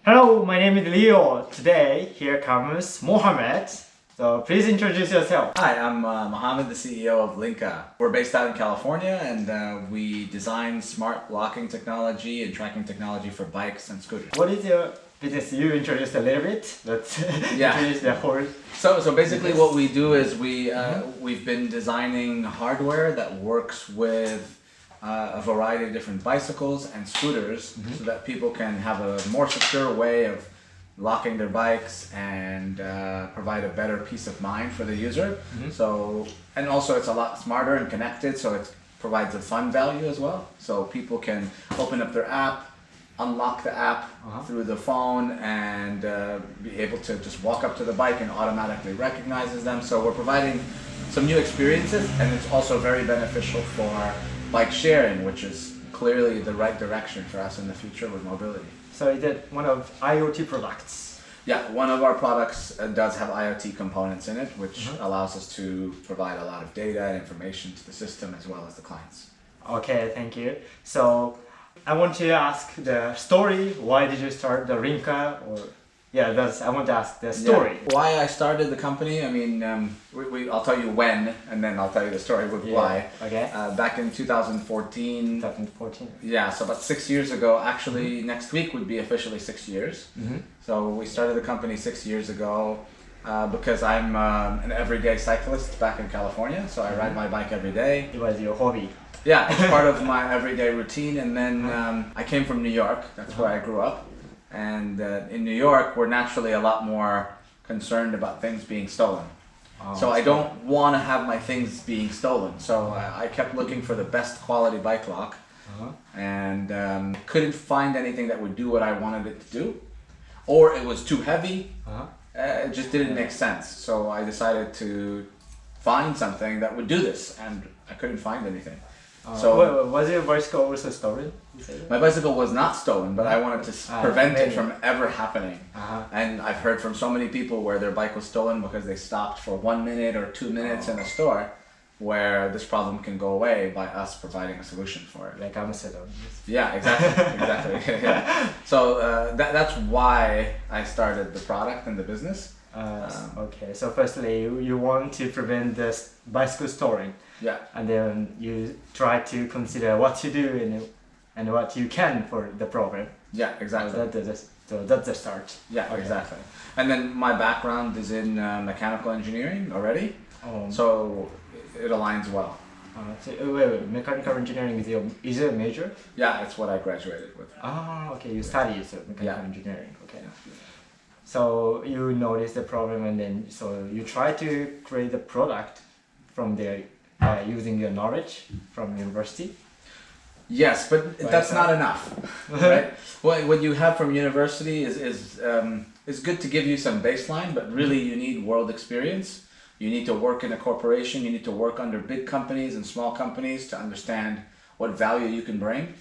Hello, my name is Leo. Today, here comes Mohamed. So please introduce yourself. Hi, I'm Mohamed, the CEO of LINKA. We're based out in California, and we design smart locking technology and tracking technology for bikes and scooters. What is your business? You introduced a little bit, but introduce the whole. So basically, what we do is we've been designing hardware that works with a variety of different bicycles and scooters, so that people can have a more secure way of locking their bikes and provide a better peace of mind for the user. So, and also it's a lot smarter and connected, so it provides a fun value as well. So people can open up their app, unlock the app through the phone, and be able to just walk up to the bike and automatically recognizes them. So we're providing some new experiences, and it's also very beneficial for bike sharing, which is clearly the right direction for us in the future with mobility. So is that one of IoT products? Yeah, one of our products does have IoT components in it, which allows us to provide a lot of data and information to the system as well as the clients. Okay, thank you. So I want to ask the story. Why did you start the LINKA? I want to ask the story. Yeah. Why I started the company, I mean, I'll tell you when, and then I'll tell you the story with why. Okay. Back in 2014. 2014. Yeah, so about 6 years ago. Actually, next week would be officially 6 years. So we started the company 6 years ago because I'm an everyday cyclist back in California. So I ride my bike every day. It was your hobby. Yeah, it's part of my everyday routine. And then I came from New York. That's where I grew up. And in New York, we're naturally a lot more concerned about things being stolen. So I don't want to have my things being stolen. So I kept looking for the best quality bike lock, and couldn't find anything that would do what I wanted it to do, or it was too heavy. It just didn't make sense. So I decided to find something that would do this, and I couldn't find anything. So was your bicycle also stolen? My bicycle was not stolen, but I wanted to prevent it from ever happening. And I've heard from so many people where their bike was stolen because they stopped for 1 minute or 2 minutes in a store, where this problem can go away by us providing a solution for it. Like Amsterdam. Yeah, exactly. Yeah. So that's why I started the product and the business. Okay, so firstly, you want to prevent the bicycle storing. Yeah. And then you try to consider what to do and what you can for the problem. Yeah, exactly. So that's the start. Yeah, okay. Exactly. And then my background is in mechanical engineering already, so it aligns well. Wait, mechanical engineering is your major? Yeah, it's what I graduated with. Okay, you study mechanical engineering. Okay. So you notice the problem, and then so you try to create the product from there using your knowledge from university. Yes, but that's not enough, right? Well, what you have from university is good to give you some baseline, but really you need world experience. You need to work in a corporation. You need to work under big companies and small companies to understand what value you can bring.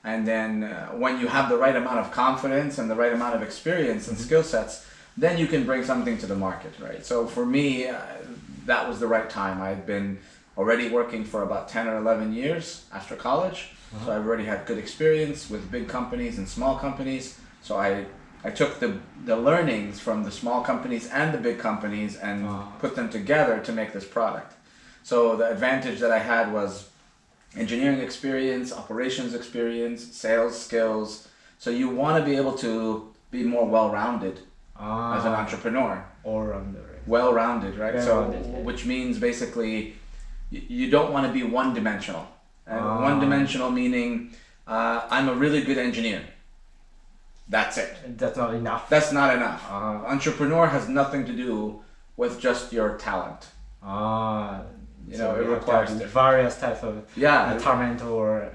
And then when you have the right amount of confidence and the right amount of experience and skill sets, then you can bring something to the market, right? So for me, that was the right time. I had been already working for about 10 or 11 years after college. So I've already had good experience with big companies and small companies. So I took the learnings from the small companies and the big companies and put them together to make this product. So the advantage that I had was engineering experience, operations experience, sales skills. So you want to be able to be more well-rounded as an entrepreneur. Well-rounded, right? Which means basically you don't want to be one-dimensional. And one-dimensional meaning I'm a really good engineer. That's it. That's not enough. That's not enough. Entrepreneur has nothing to do with just your talent. It requires various types of talent or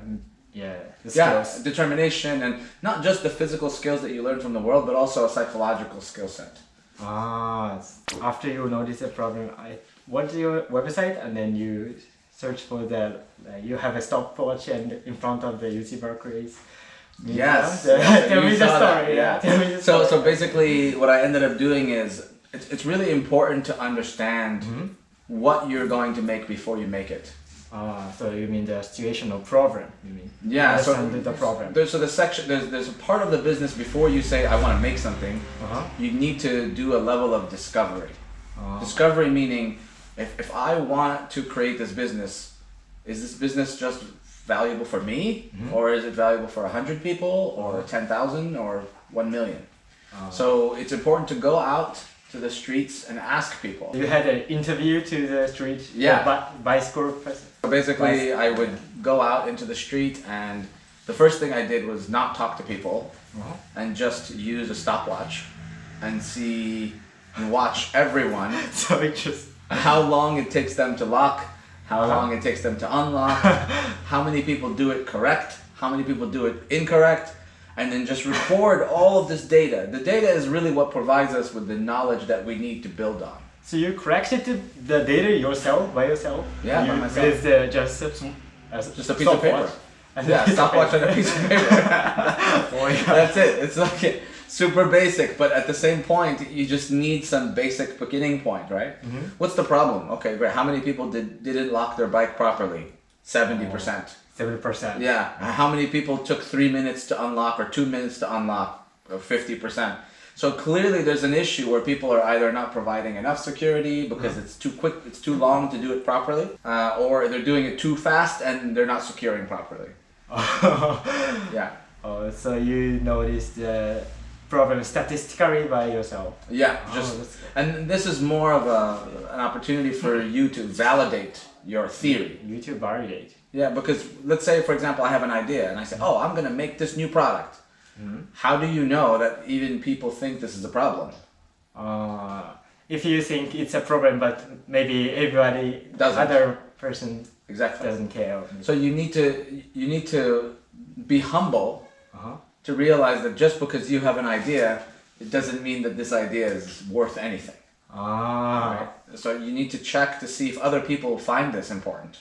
skills. Determination, and not just the physical skills that you learn from the world, but also a psychological skill set. After you notice a problem, I went to your website and then you search for you have a stopwatch and in front of the UC Berkeley's. Yes. Tell me the story. Tell me the story. So basically what I ended up doing is it's really important to understand what you're going to make before you make it. So you mean the situational problem? You mean? Yeah. So Understand the problem. there's a part of the business before you say I want to make something. You need to do a level of discovery. Discovery meaning if I want to create this business, is this business just valuable for me, or is it valuable for 100 people, or 10,000, or 1 million? So it's important to go out to the streets and ask people. You had an interview to the street. Yeah. Bicycle person. So basically, I would go out into the street, and the first thing I did was not talk to people, and just use a stopwatch, and watch everyone. So it just how long it takes them to lock, how long it takes them to unlock, how many people do it correct, how many people do it incorrect, and then just record all of this data. The data is really what provides us with the knowledge that we need to build on. So you corrected the data by yourself? Yeah, by myself. With just a piece of paper. Yeah, stopwatch and a piece of paper. That's it. It's like super basic, but at the same point, you just need some basic beginning point, right? What's the problem? Okay, great. How many people didn't lock their bike properly? 70%. 70%. Yeah. How many people took 3 minutes to unlock or 2 minutes to unlock? 50%. So clearly there's an issue where people are either not providing enough security because it's too quick, it's too long to do it properly, or they're doing it too fast and they're not securing properly. Yeah. Oh, so you noticed the problem statistically by yourself? Yeah. And this is more of an opportunity for you to validate your theory. You to validate. Yeah, because let's say, for example, I have an idea and I say, oh, I'm going to make this new product. How do you know that even people think this is a problem? If you think it's a problem, but maybe everybody, other person doesn't care. So you need to be humble to realize that just because you have an idea, it doesn't mean that this idea is worth anything. Right? So you need to check to see if other people find this important.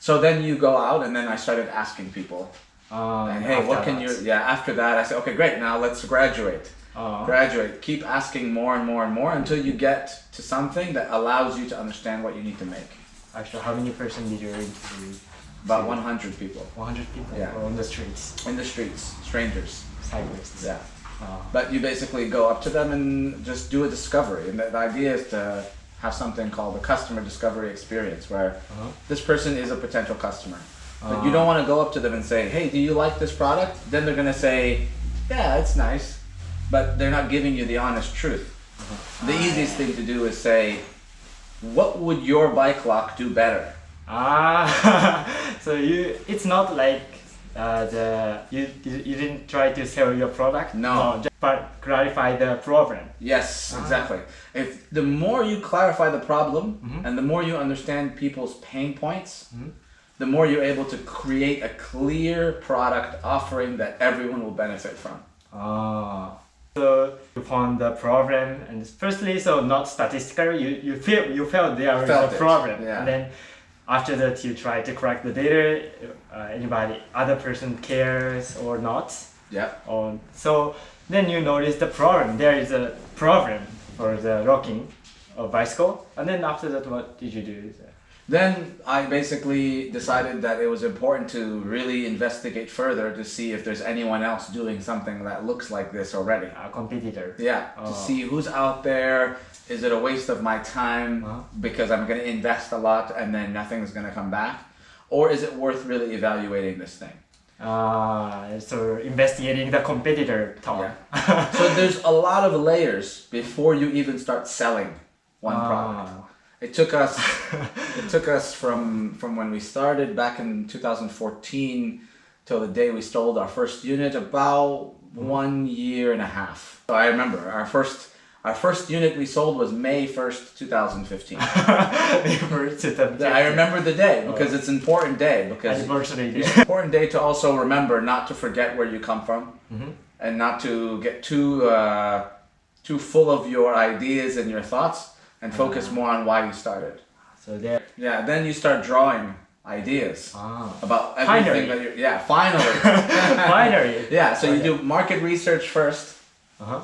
So then you go out, and then I started asking people. And hey, what can you? Yeah. After that, I said, okay, great. Now let's graduate. Graduate. Keep asking more and more and more until you get to something that allows you to understand what you need to make. Actually, how many person did you interview? About 100 people. 100 people. Yeah. On the streets. In the streets, strangers. Cyclists. Yeah. But you basically go up to them and just do a discovery. And the idea is to have something called a customer discovery experience, where this person is a potential customer. But you don't want to go up to them and say, hey, do you like this product? Then they're going to say, yeah, it's nice. But they're not giving you the honest truth. The easiest thing to do is say, what would your bike lock do better? So it's not like you didn't try to sell your product? No. But clarify the problem. Yes, exactly. If the more you clarify the problem and the more you understand people's pain points, the more you're able to create a clear product offering that everyone will benefit from. So you found the problem, and firstly, so not statistically, you felt there is a problem, and then after that you try to correct the data. Other person cares or not. Yeah. So then you notice the problem. There is a problem for the locking of bicycle, and then after that, what did you do? Then I basically decided that it was important to really investigate further to see if there's anyone else doing something that looks like this already. A competitor. Yeah, to see who's out there. Is it a waste of my time because I'm going to invest a lot and then nothing's going to come back? Or is it worth really evaluating this thing? So investigating the competitor talk. Yeah. So there's a lot of layers before you even start selling one product. It took us from when we started back in 2014 till the day we sold our first unit, about 1 year and a half. So I remember our first unit we sold was May 1st, 2015. I remember the day because it's an important day. Because it's an important day to also remember not to forget where you come from and not to get too full of your ideas and your thoughts. And focus more on why you started. So there. Yeah, then you start drawing ideas about everything finally. Finally. Yeah, so you do market research first,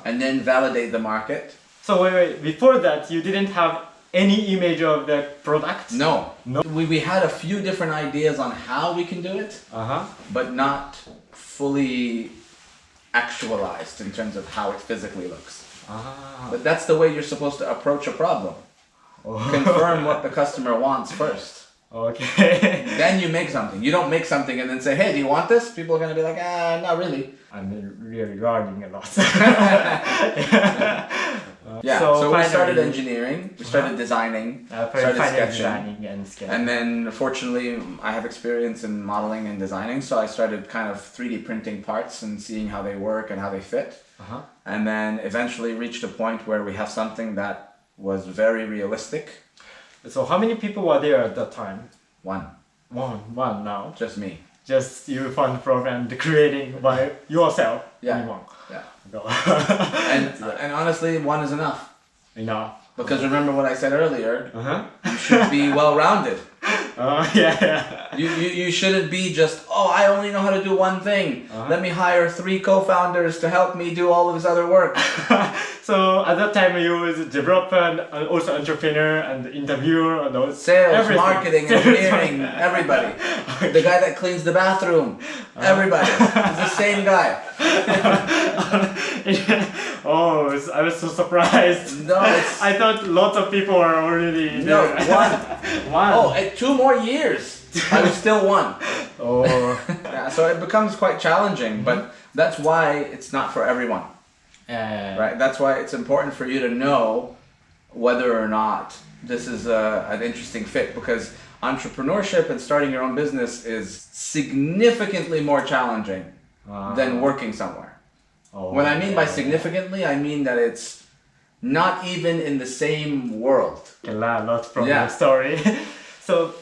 and then validate the market. So wait, before that you didn't have any image of the product? No. We had a few different ideas on how we can do it, but not fully actualized in terms of how it physically looks. But that's the way you're supposed to approach a problem. Confirm what the customer wants first. Okay. Then you make something. You don't make something and then say, hey, do you want this? People are going to be like, not really. I'm really learning a lot. Yeah, so we started engineering, we started designing, started sketching, and then fortunately I have experience in modeling and designing, so I started kind of 3D printing parts and seeing how they work and how they fit, and then eventually reached a point where we have something that was very realistic. So how many people were there at that time? One now. Just me. Just you found the program creating by yourself. Yeah. One. Yeah. And honestly, one is enough. Enough. Because remember what I said earlier, you should be well-rounded. Yeah. You shouldn't be just, I only know how to do one thing. Let me hire 3 co-founders to help me do all of this other work. So at that time you was a developer and also entrepreneur and interviewer and those sales, everything. Marketing, engineering, everybody. The guy that cleans the bathroom, everybody. It's the same guy. I was so surprised. No, I thought lots of people were already No, one. Oh, 2 more years. I was still one. Yeah, so it becomes quite challenging, but that's why it's not for everyone. Right? That's why it's important for you to know whether or not this is an interesting fit, because entrepreneurship and starting your own business is significantly more challenging than working somewhere. What I mean by significantly, I mean that it's not even in the same world. I can learn a lot from your story. So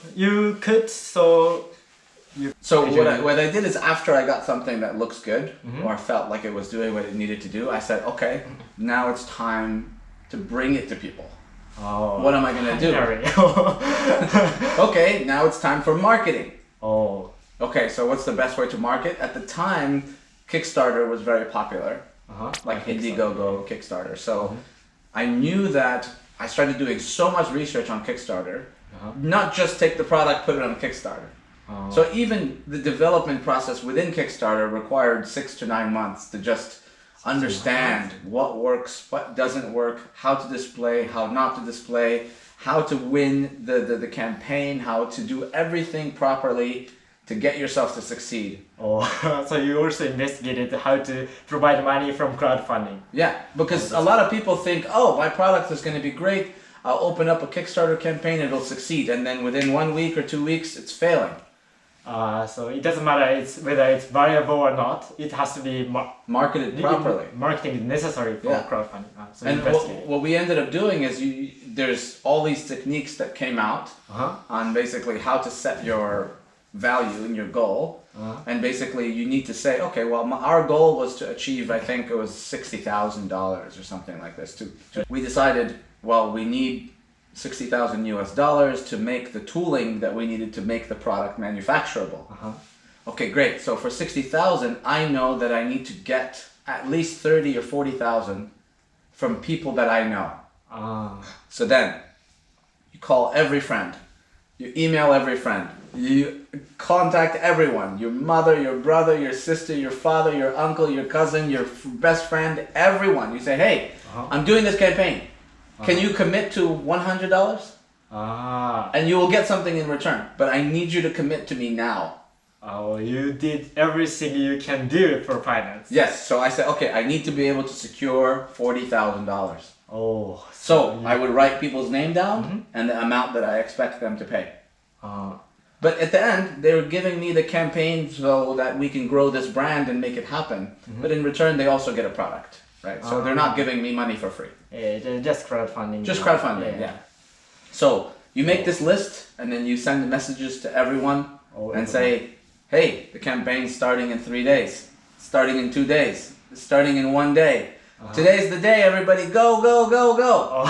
what I did is, after I got something that looks good, or felt like it was doing what it needed to do, I said, okay, now it's time to bring it to people. What am I going to do? Okay, now it's time for marketing. Okay, so what's the best way to market? At the time, Kickstarter was very popular, like Indiegogo, Kickstarter. So I knew that I started doing so much research on Kickstarter, not just take the product, put it on Kickstarter. So even the development process within Kickstarter required 6 to 9 months to just understand what works, what doesn't work, how to display, how not to display, how to win the campaign, how to do everything properly to get yourself to succeed. So you also investigated how to provide money from crowdfunding. Yeah, because a lot of people think, my product is going to be great, I'll open up a Kickstarter campaign, it'll succeed, and then within 1 week or 2 weeks, it's failing. So it doesn't matter whether it's valuable or not, it has to be marketed properly. Marketing is necessary for crowdfunding. And what we ended up doing is there's all these techniques that came out on basically how to set your value and your goal. And basically you need to say, okay, well, our goal was to achieve, I think it was $60,000 or something like this. We decided, well, we need $60,000 US to make the tooling that we needed to make the product manufacturable. Okay, great. So for 60,000, I know that I need to get at least 30 or 40,000 from people that I know. So then you call every friend, you email every friend, you contact everyone, your mother, your brother, your sister, your father, your uncle, your cousin, your best friend, everyone. You say, hey, I'm doing this campaign. Can you commit to $100? And you will get something in return. But I need you to commit to me now. You did everything you can do for finance. Yes. So I said, okay, I need to be able to secure $40,000. So I would write people's name down and the amount that I expect them to pay. But at the end, they were giving me the campaign so that we can grow this brand and make it happen. But in return, they also get a product. Right, so they're not giving me money for free. Just crowdfunding. Just crowdfunding, yeah. So you make this list and then you send the messages to everyone and say, hey, the campaign's starting in 3 days, starting in 2 days, starting in 1 day. Today's the day, everybody, go, go, go, go.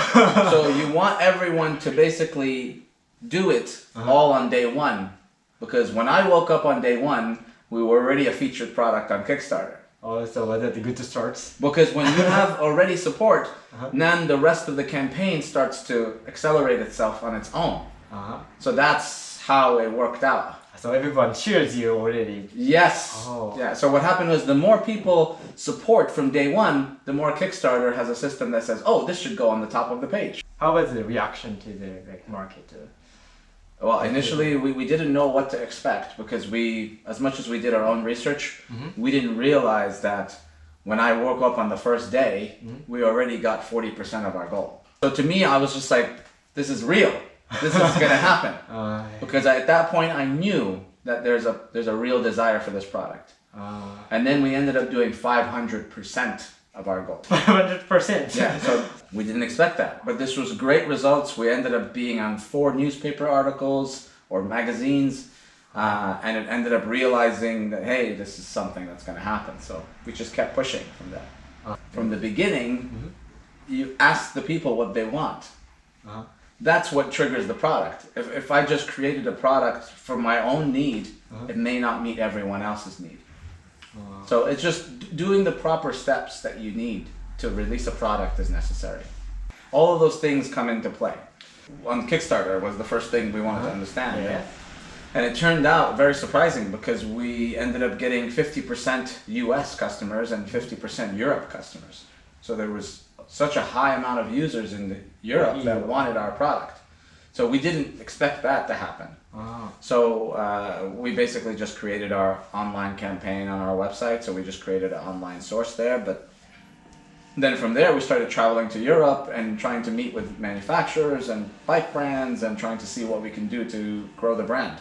So you want everyone to basically do it all on day one. Because when I woke up on day one, we were already a featured product on Kickstarter. Oh, so was it good to start? Because when you have already support, then the rest of the campaign starts to accelerate itself on its own. So that's how it worked out. So everyone cheers you already. Yes. Oh. Yeah. So what happened was the more people support from day one, the more Kickstarter has a system that says, oh, this should go on the top of the page. How was the reaction to the market? Well, initially we didn't know what to expect because as much as we did our own research, we didn't realize that when I woke up on the first day, we already got 40% of our goal. So to me, I was just like, this is real. This is going to happen. Because at that point, I knew that there's a real desire for this product. And then we ended up doing 500% of our goal. 500%? Yeah, so we didn't expect that. But this was great results. We ended up being on 4 newspaper articles or magazines. And it ended up realizing that, hey, this is something that's going to happen. So we just kept pushing from that. From the beginning, you ask the people what they want. That's what triggers the product. If I just created a product for my own need, it may not meet everyone else's need. So it's just doing the proper steps that you need to release a product is necessary. All of those things come into play. On Kickstarter was the first thing we wanted to understand. Yeah. And it turned out very surprising because we ended up getting 50% US customers and 50% Europe customers. So there was such a high amount of users in Europe that wanted our product. So we didn't expect that to happen. So we basically just created our online campaign on our website. So we just created an online source there. But then from there, we started traveling to Europe and trying to meet with manufacturers and bike brands and trying to see what we can do to grow the brand.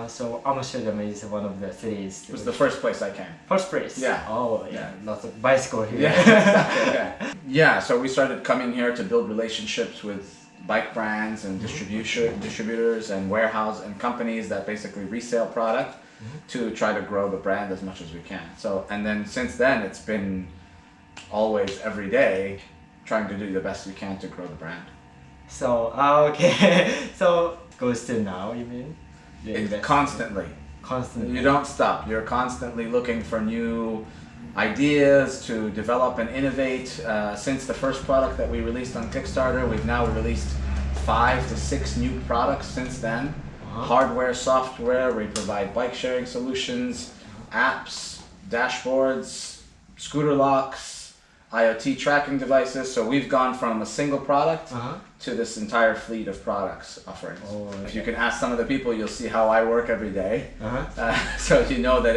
So Amsterdam is one of the cities. It was the first place I came. First place? Yeah. Oh, yeah. Lots of bicycle here. Yeah, exactly. Yeah, so we started coming here to build relationships with bike brands and distributors and warehouse and companies that basically resell product to try to grow the brand as much as we can. So, and then since then, it's been always every day trying to do the best we can to grow the brand. So, okay. So, goes to now, you mean? Constantly. Constantly. You don't stop. You're constantly looking for new ideas to develop and innovate. Since the first product that we released on Kickstarter, we've now released 5 to 6 new products since then. Hardware, software, we provide bike sharing solutions, apps, dashboards, scooter locks, IoT tracking devices. So we've gone from a single product to this entire fleet of products offerings. If you can ask some of the people, you'll see how I work every day. So you know that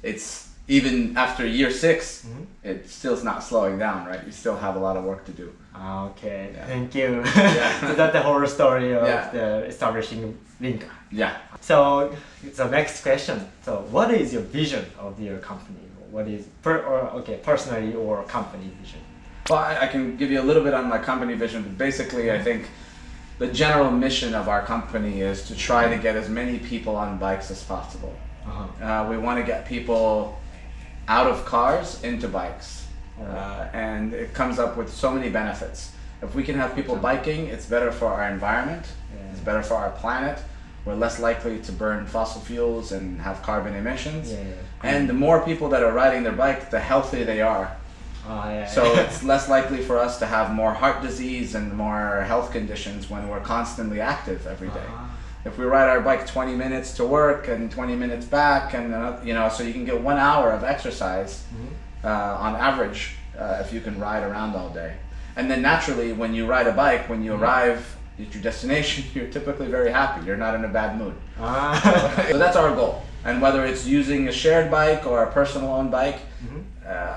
it's even after year 6, it still's not slowing down, right? You still have a lot of work to do. Okay, thank you. So that's the whole story of the establishing LINKA. Yeah. So next question. So what is your vision of your company? What is personally or company vision? Well, I can give you a little bit on my company vision, but basically I think the general mission of our company is to try to get as many people on bikes as possible. We want to get people out of cars into bikes, and it comes up with so many benefits. If we can have people biking, it's better for our environment, it's better for our planet. We're less likely to burn fossil fuels and have carbon emissions. And the more people that are riding their bike, the healthier they are. So it's less likely for us to have more heart disease and more health conditions when we're constantly active every day. If we ride our bike 20 minutes to work and 20 minutes back, and so you can get 1 hour of exercise on average if you can ride around all day. And then naturally, when you ride a bike, when you arrive at your destination, you're typically very happy. You're not in a bad mood. So that's our goal. And whether it's using a shared bike or a personal owned bike,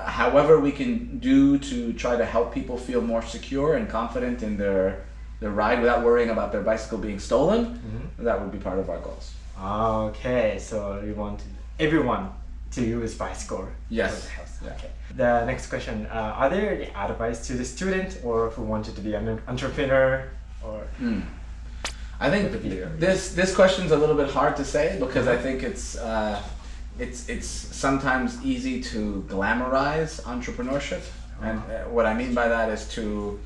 however we can do to try to help people feel more secure and confident in their ride without worrying about their bicycle being stolen, that would be part of our goals. Okay, so you want everyone to use bicycle. Yes. Okay. The next question, are there any advice to the student or who wanted to be an entrepreneur? Or I think this question's a little bit hard to say because I think it's sometimes easy to glamorize entrepreneurship, and what I mean by that is to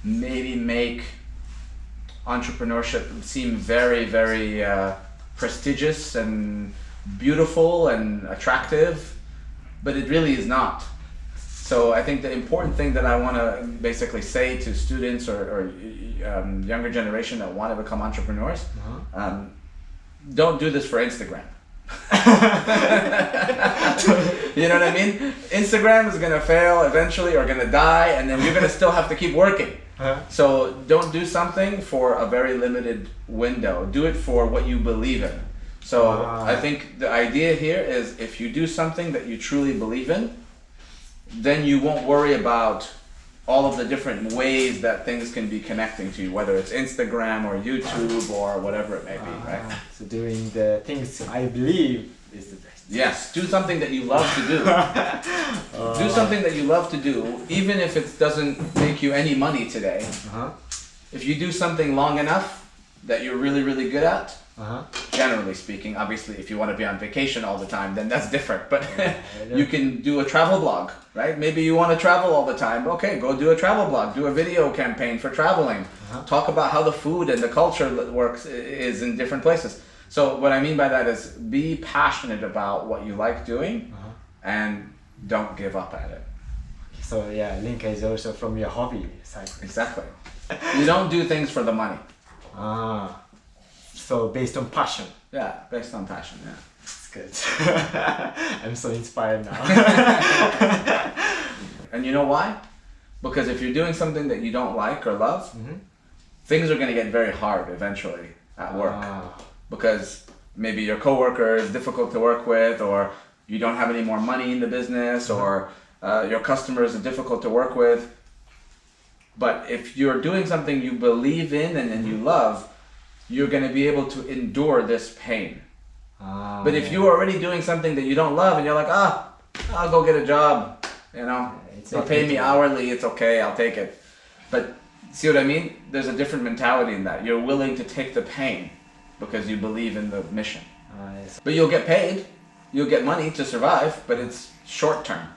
maybe make entrepreneurship seem very, very prestigious and beautiful and attractive, but it really is not. So I think the important thing that I want to basically say to students or younger generation that want to become entrepreneurs, don't do this for Instagram. You know what I mean? Instagram is going to fail eventually or going to die, and then you're going to still have to keep working. So don't do something for a very limited window. Do it for what you believe in. So I think the idea here is if you do something that you truly believe in, then you won't worry about all of the different ways that things can be connecting to you, whether it's Instagram or YouTube or whatever it may be, right? So doing the things I believe is the best. Yes, do something that you love to do. Do something that you love to do, even if it doesn't make you any money today. If you do something long enough that you're really, really good at, generally speaking, obviously if you want to be on vacation all the time, then that's different, but you can do a travel blog, right? Maybe you want to travel all the time. Okay, go do a travel blog, do a video campaign for traveling, talk about how the food and the culture works is in different places. So what I mean by that is be passionate about what you like doing and don't give up at it. So yeah, LINKA is also from your hobby side. Exactly. You don't do things for the money. So based on passion. Yeah, based on passion, yeah. That's good. I'm so inspired now. And you know why? Because if you're doing something that you don't like or love, things are going to get very hard eventually at work. Because maybe your coworker is difficult to work with, or you don't have any more money in the business, or your customers are difficult to work with. But if you're doing something you believe in and you love, you're going to be able to endure this pain. But if you're already doing something that you don't love and you're like, I'll go get a job, you know, they pay me hourly, it's okay, I'll take it. But see what I mean? There's a different mentality in that. You're willing to take the pain because you believe in the mission. But you'll get paid, you'll get money to survive, but it's short term.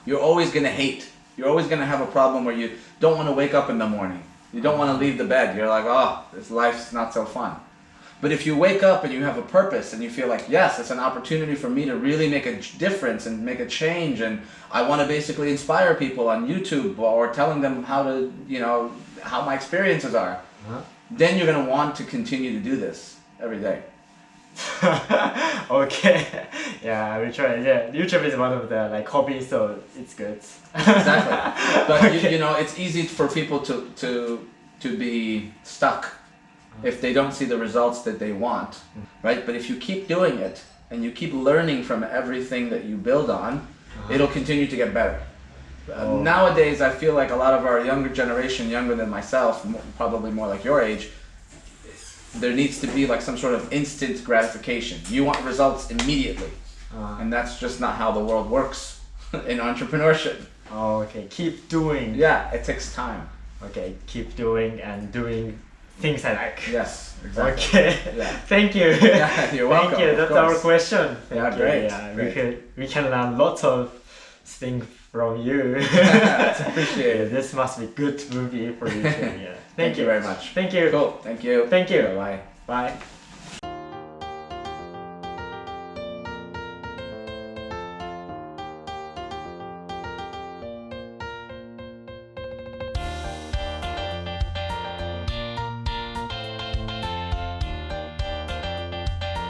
You're always going to hate. You're always going to have a problem where you don't want to wake up in the morning. You don't want to leave the bed. You're like, this life's not so fun. But if you wake up and you have a purpose and you feel like, yes, it's an opportunity for me to really make a difference and make a change, and I want to basically inspire people on YouTube or telling them how to, how my experiences are, then you're going to want to continue to do this every day. Okay. Yeah, I will try. Yeah, YouTube is one of the hobbies, so it's good. Exactly. But it's easy for people to be stuck if they don't see the results that they want, right? But if you keep doing it and you keep learning from everything that you build on, it'll continue to get better. Nowadays, I feel like a lot of our younger generation, younger than myself, probably more like your age, there needs to be some sort of instant gratification. You want results immediately. And that's just not how the world works in entrepreneurship. Okay, keep doing. Yeah, it takes time. Okay, keep doing and doing things I like. Yes, exactly. Okay, yeah. Thank you. Yeah, you're welcome. Thank you, that's our question. Yeah, great. Yeah, great. We can learn lots of things from you. It's appreciated. This must be good movie for you too. Yeah. Thank you very much. Thank you. Cool, thank you. Thank you. Bye. Bye.